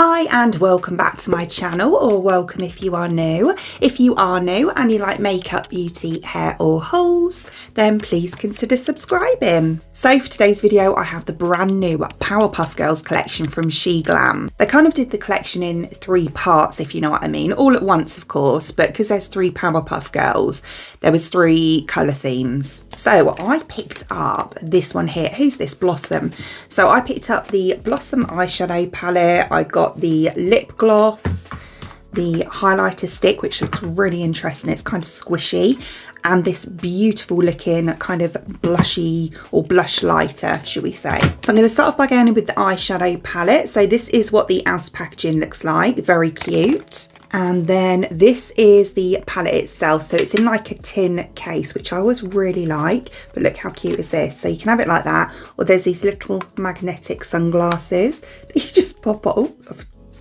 Hi and welcome back to my channel, or welcome if you are new. If you are new and you like makeup, beauty, hair or hauls, then please consider subscribing. So for today's video I have the brand new Powerpuff Girls collection from SHEGLAM. They kind of did the collection in 3 parts, if you know what I mean, all at once of course, but because there's 3 Powerpuff Girls there was 3 colour themes. So I picked up this one here. Who's this? Blossom. So I picked up the Blossom eyeshadow palette. I got the lip gloss, the highlighter stick, which looks really interesting. It's kind of squishy, and this beautiful looking kind of blushy or blush lighter, should we say. So I'm going to start off by going in with the eyeshadow palette. So this is what the outer packaging looks like, very cute. And then this is the palette itself. So it's in like a tin case, which I always really like, but look how cute is this. So you can have it like that, or there's these little magnetic sunglasses that you just pop on. Oh, a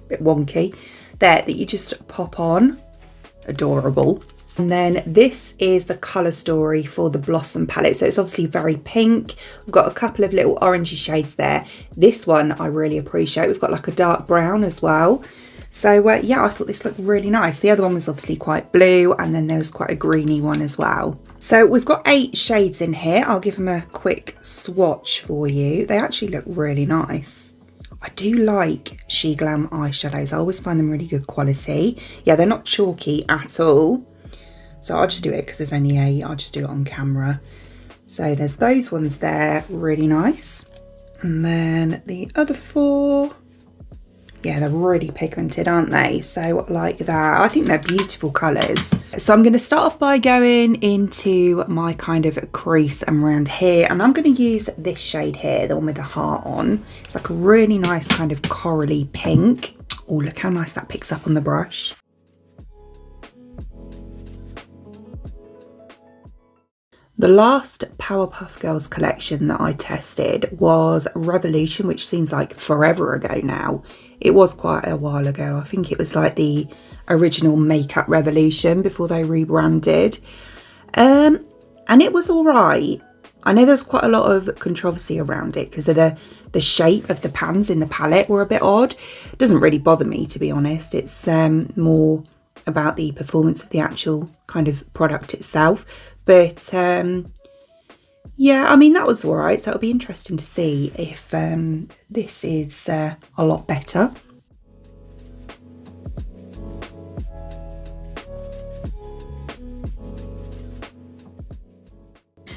bit wonky there, that you just pop on. Adorable. And then this is the colour story for the Blossom palette. So it's obviously very pink. We've got a couple of little orangey shades there. This one I really appreciate. We've got like a dark brown as well. So yeah, I thought this looked really nice. The other one was obviously quite blue, and then there was quite a greeny one as well. So we've got 8 shades in here. I'll give them a quick swatch for you. They actually look really nice. I do like SHEGLAM eyeshadows. I always find them really good quality. Yeah, they're not chalky at all. So I'll just do it because there's only 8. I'll just do it on camera. So there's those ones there, really nice. And then the other 4. Yeah, they're really pigmented, aren't they? So like that. I think they're beautiful colours. So I'm going to start off by going into my kind of crease and around here. And I'm going to use this shade here, the one with the heart on. It's like a really nice kind of corally pink. Oh, look how nice that picks up on the brush. The last Powerpuff Girls collection that I tested was Revolution, which seems like forever ago now. It was quite a while ago. I think it was like the original Makeup Revolution before they rebranded. And it was all right. I know there's quite a lot of controversy around it because of the shape of the pans in the palette were a bit odd. It doesn't really bother me, to be honest. It's more about the performance of the actual kind of product itself. But yeah, I mean, that was all right. So it'll be interesting to see if this is a lot better.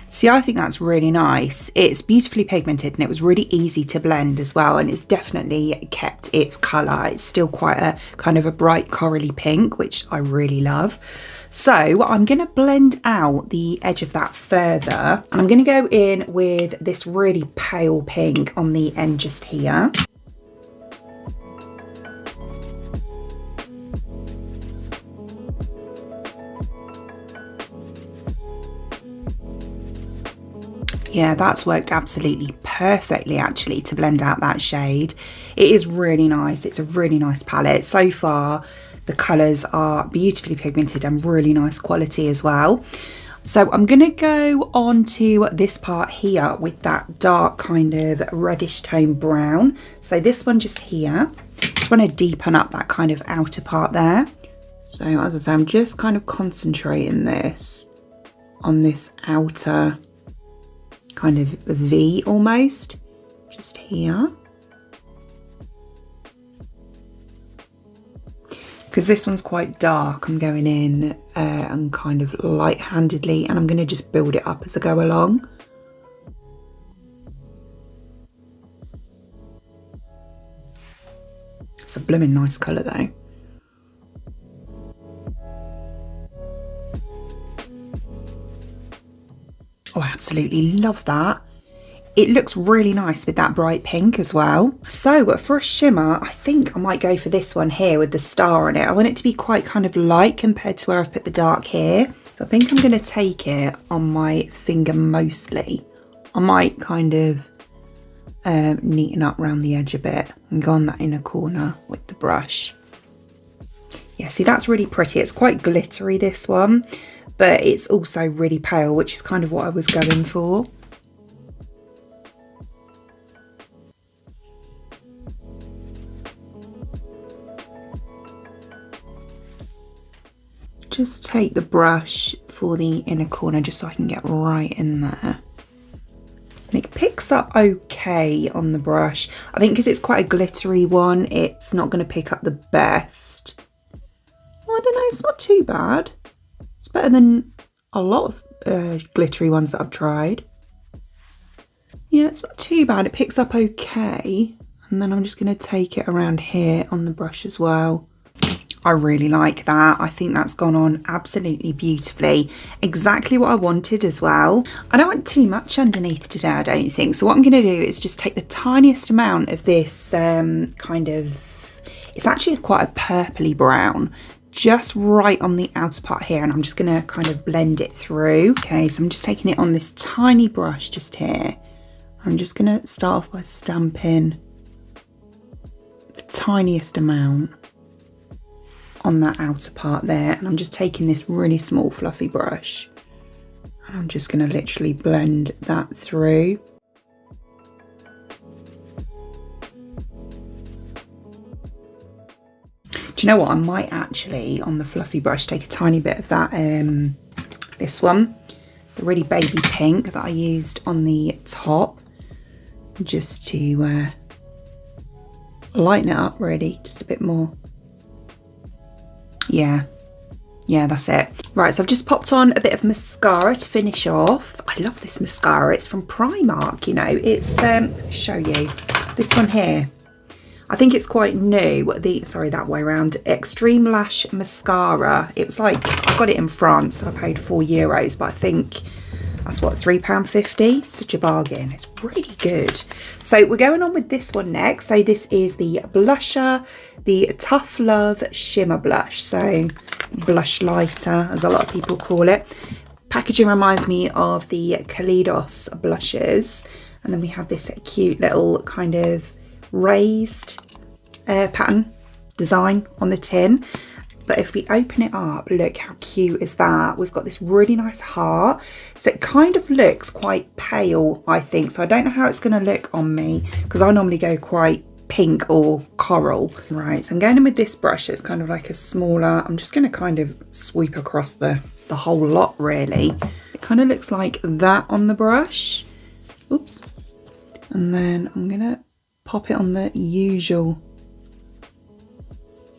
See, I think that's really nice. It's beautifully pigmented and it was really easy to blend as well. And it's definitely kept its colour. It's still quite a kind of a bright corally pink, which I really love. So I'm going to blend out the edge of that further. And I'm going to go in with this really pale pink on the end just here. Yeah, that's worked absolutely perfectly actually to blend out that shade. It is really nice. It's a really nice palette. So far, the colours are beautifully pigmented and really nice quality as well. So I'm going to go on to this part here with that dark kind of reddish tone brown. So this one just here. Just want to deepen up that kind of outer part there. So as I say, I'm just kind of concentrating this on this outer kind of V almost, just here. Because this one's quite dark, I'm going in and kind of light-handedly, and I'm going to just build it up as I go along. It's a blooming nice colour though. Oh, I absolutely love that. It looks really nice with that bright pink as well. So for a shimmer, I think I might go for this one here with the star on it. I want it to be quite kind of light compared to where I've put the dark here. So I think I'm going to take it on my finger mostly. I might kind of neaten up around the edge a bit and go on that inner corner with the brush. Yeah, see, that's really pretty. It's quite glittery, this one, but it's also really pale, which is kind of what I was going for. just take the brush for the inner corner just so I can get right in there. And it picks up okay on the brush. I think because it's quite a glittery one, it's not going to pick up the best. Well, I don't know, it's not too bad. It's better than a lot of glittery ones that I've tried. Yeah, it's not too bad. It picks up okay. And then I'm just going to take it around here on the brush as well. I really like that. I think that's gone on absolutely beautifully. Exactly what I wanted as well. I don't want too much underneath today, I don't think. So what I'm going to do is just take the tiniest amount of this kind of, it's actually quite a purpley brown, just right on the outer part here. And I'm just going to kind of blend it through. Okay, so I'm just taking it on this tiny brush just here. I'm just going to start off by stamping the tiniest amount on that outer part there, and I'm just taking this really small fluffy brush and I'm just going to literally blend that through. Do you know what, I might actually on the fluffy brush take a tiny bit of that this one, the really baby pink that I used on the top, just to lighten it up really, just a bit more. Yeah, that's it. Right, so I've just popped on a bit of mascara to finish off. I love this mascara. It's from Primark, you know. It's, show you, this one here. I think it's quite new. Sorry, that way around. Extreme Lash Mascara. It was like, I got it in France, so I paid €4, but I think that's what, £3.50? Such a bargain. It's really good. So we're going on with this one next. So this is the blusher, the Tough Love Shimmer Blush. So blush lighter, as a lot of people call it. Packaging reminds me of the Kaleidos blushes. And then we have this cute little kind of raised pattern design on the tin. But if we open it up, look how cute is that. We've got this really nice heart. So it kind of looks quite pale, I think. So I don't know how it's going to look on me, because I normally go quite pink or coral. Right, so I'm going in with this brush. It's kind of like a smaller, I'm just going to kind of sweep across the whole lot really. It kind of looks like that on the brush. Oops. And then I'm going to pop it on the usual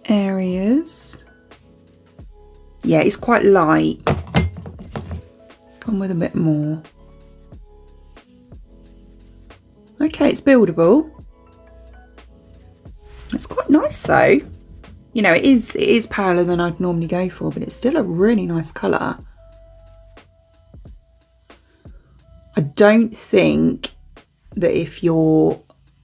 areas. Yeah, it's quite light. Let's come with a bit more. Okay, it's buildable. It's quite nice though. You know, it is paler than I'd normally go for, but it's still a really nice colour. I don't think that if you're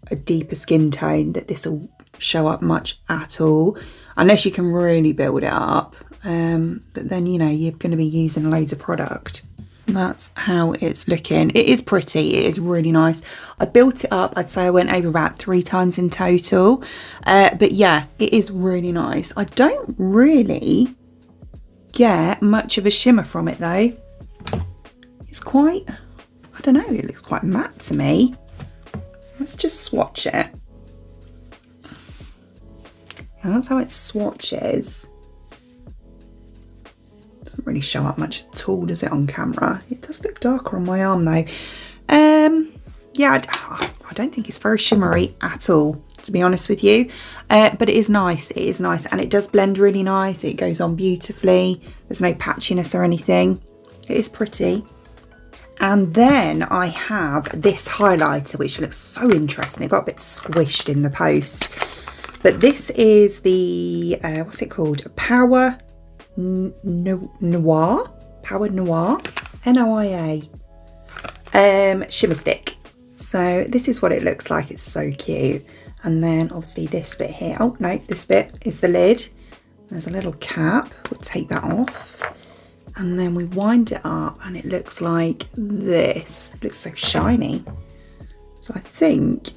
a deeper skin tone that this will show up much at all, unless you can really build it up. But then, you know, you're going to be using loads of product. That's how it's looking. It is pretty. It is really nice. I built it up. I'd say I went over about 3 times in total. But yeah, it is really nice. I don't really get much of a shimmer from it though. It's quite, I don't know, it looks quite matte to me. Let's just swatch it. And that's how it swatches. Doesn't really show up much at all, does it, on camera? It does look darker on my arm though. Yeah, I don't think it's very shimmery at all, to be honest with you. But it is nice. It is nice, and it does blend really nice. It goes on beautifully. There's no patchiness or anything. It is pretty. And then I have this highlighter, which looks so interesting. It got a bit squished in the post. But this is the, what's it called? Power-Noia? Power-Noia? N-O-I-A. Shimmer stick. So this is what it looks like. It's so cute. And then obviously this bit here. Oh, no, this bit is the lid. There's a little cap. We'll take that off. And then we wind it up and it looks like this. It looks so shiny. So I think,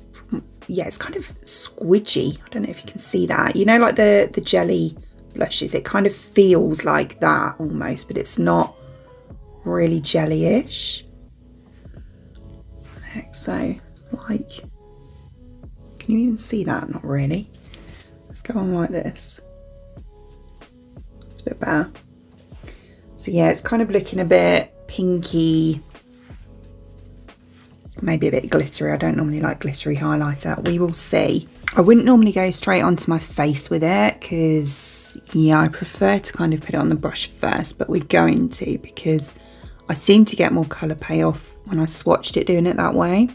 yeah, it's kind of squidgy. I don't know if you can see that. You know, like the jelly blushes, it kind of feels like that almost, but it's not really jelly-ish. So it's like, can you even see that? Not really. Let's go on like this. It's a bit better. So yeah, it's kind of looking a bit pinky, maybe a bit glittery. I don't normally like glittery highlighter. We will see. I wouldn't normally go straight onto my face with it because, yeah, I prefer to kind of put it on the brush first, but we're going to because I seem to get more colour payoff when I swatched it doing it that way.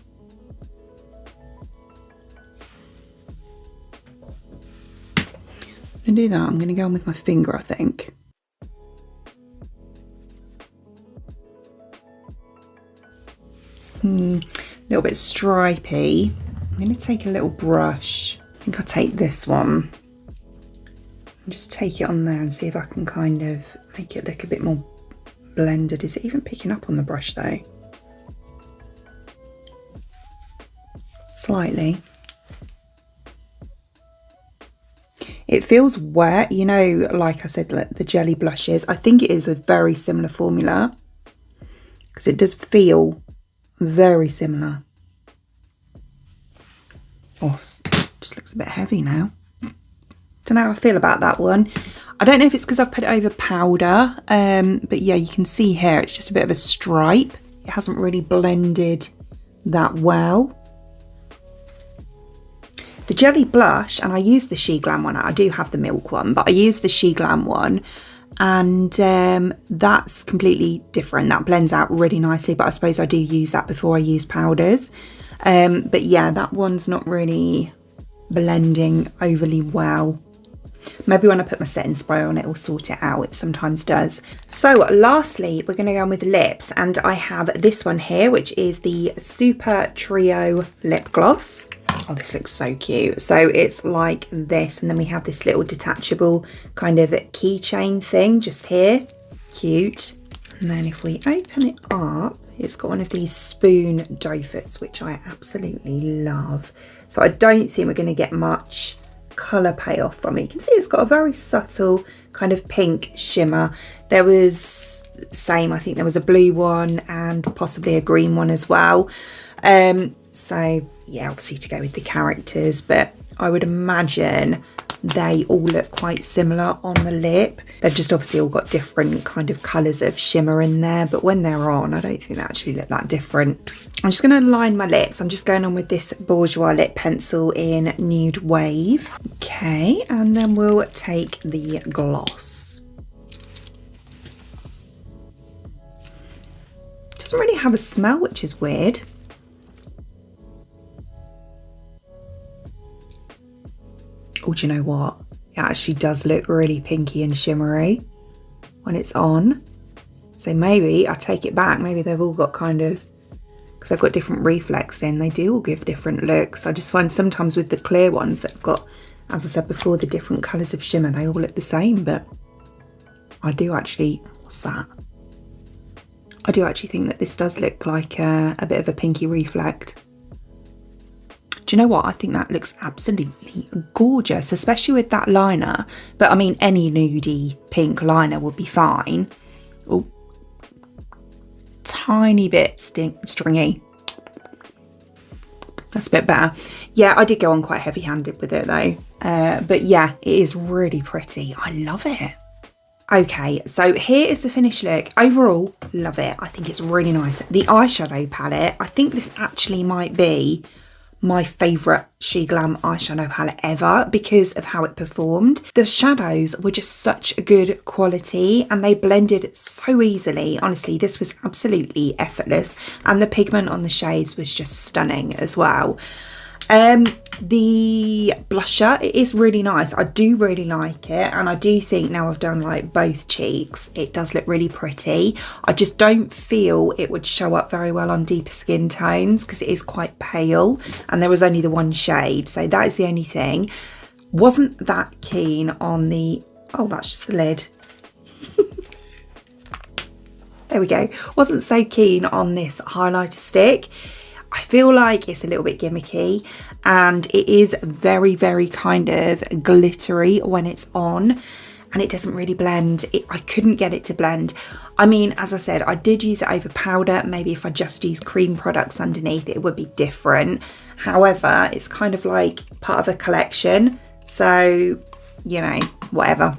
To do that, I'm going to go on with my finger, I think. A little bit stripy. I'm going to take a little brush. I think I'll take this one. And just take it on there and see if I can kind of make it look a bit more blended. Is it even picking up on the brush though? Slightly. It feels wet, you know, like I said, like the jelly blushes. I think it is a very similar formula because it does feel very similar. Oh, just looks a bit heavy now. Don't know how I feel about that one. I don't know if it's because I've put it over powder, but yeah, you can see here it's just a bit of a stripe. It hasn't really blended that well. The jelly blush, and I use the SHEGLAM one. I do have the milk one, but I use the SHEGLAM one, and that's completely different. That blends out really nicely, but I suppose I do use that before I use powders. But yeah, that one's not really blending overly well. Maybe when I put my setting spray on, it will sort it out. It sometimes does. So lastly, we're going to go on with lips, and I have this one here, which is the Super Trio Lip Gloss. Oh, this looks so cute. So it's like this, and then we have this little detachable kind of keychain thing just here. Cute. And then if we open it up, it's got one of these spoon doe foots, which I absolutely love. So I don't think we're going to get much colour payoff from it. You can see it's got a very subtle kind of pink shimmer. There was same, I think there was a blue one and possibly a green one as well. So yeah, obviously to go with the characters, but I would imagine they all look quite similar on the lip. They've just obviously all got different kind of colours of shimmer in there, but when they're on, I don't think they actually look that different. I'm just going to line my lips. I'm just going on with this Bourjois lip pencil in Nude Wave. Okay, and then we'll take the gloss. Doesn't really have a smell, which is weird. Oh, do you know what? It actually does look really pinky and shimmery when it's on. So maybe I take it back. Maybe they've all got kind of, because they've got different reflex in, they do all give different looks. I just find sometimes with the clear ones that have got, as I said before, the different colours of shimmer, they all look the same. But I do actually, what's that? I do actually think that this does look like a bit of a pinky reflect. Do you know what? I think that looks absolutely gorgeous, especially with that liner. But I mean, any nudie pink liner would be fine. Oh, tiny bit stringy. That's a bit better. Yeah, I did go on quite heavy-handed with it though. But yeah, it is really pretty. I love it. Okay, so here is the finished look. Overall, love it. I think it's really nice. The eyeshadow palette, I think this actually might be my favourite SHEGLAM eyeshadow palette ever because of how it performed. The shadows were just such a good quality and they blended so easily. Honestly, this was absolutely effortless, and the pigment on the shades was just stunning as well. The blusher, it is really nice. I do really like it, and I do think now I've done like both cheeks, it does look really pretty. I just don't feel it would show up very well on deeper skin tones because it is quite pale, and there was only the one shade, so that is the only thing. Wasn't that keen on the, oh, that's just the lid. There we go. Wasn't so keen on this highlighter stick. I feel like it's a little bit gimmicky, and it is very, very kind of glittery when it's on, and it doesn't really blend. I couldn't get it to blend. I mean, as I said, I did use it over powder. Maybe if I just used cream products underneath, it would be different. However, it's kind of like part of a collection, so, you know, whatever.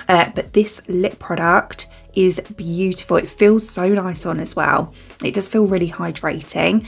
But this lip product is beautiful. It feels so nice on as well. It does feel really hydrating.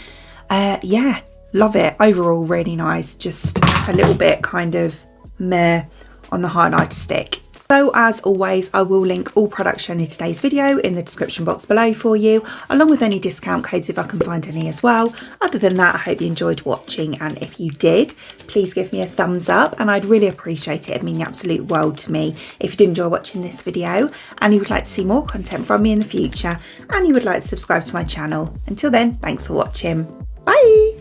Yeah, love it. Overall, really nice. Just a little bit kind of meh on the highlighter stick. So as always, I will link all products shown in today's video in the description box below for you, along with any discount codes if I can find any as well. Other than that, I hope you enjoyed watching, and if you did, please give me a thumbs up, and I'd really appreciate it. It'd mean the absolute world to me if you did enjoy watching this video and you would like to see more content from me in the future, and you would like to subscribe to my channel. Until then, thanks for watching. Bye!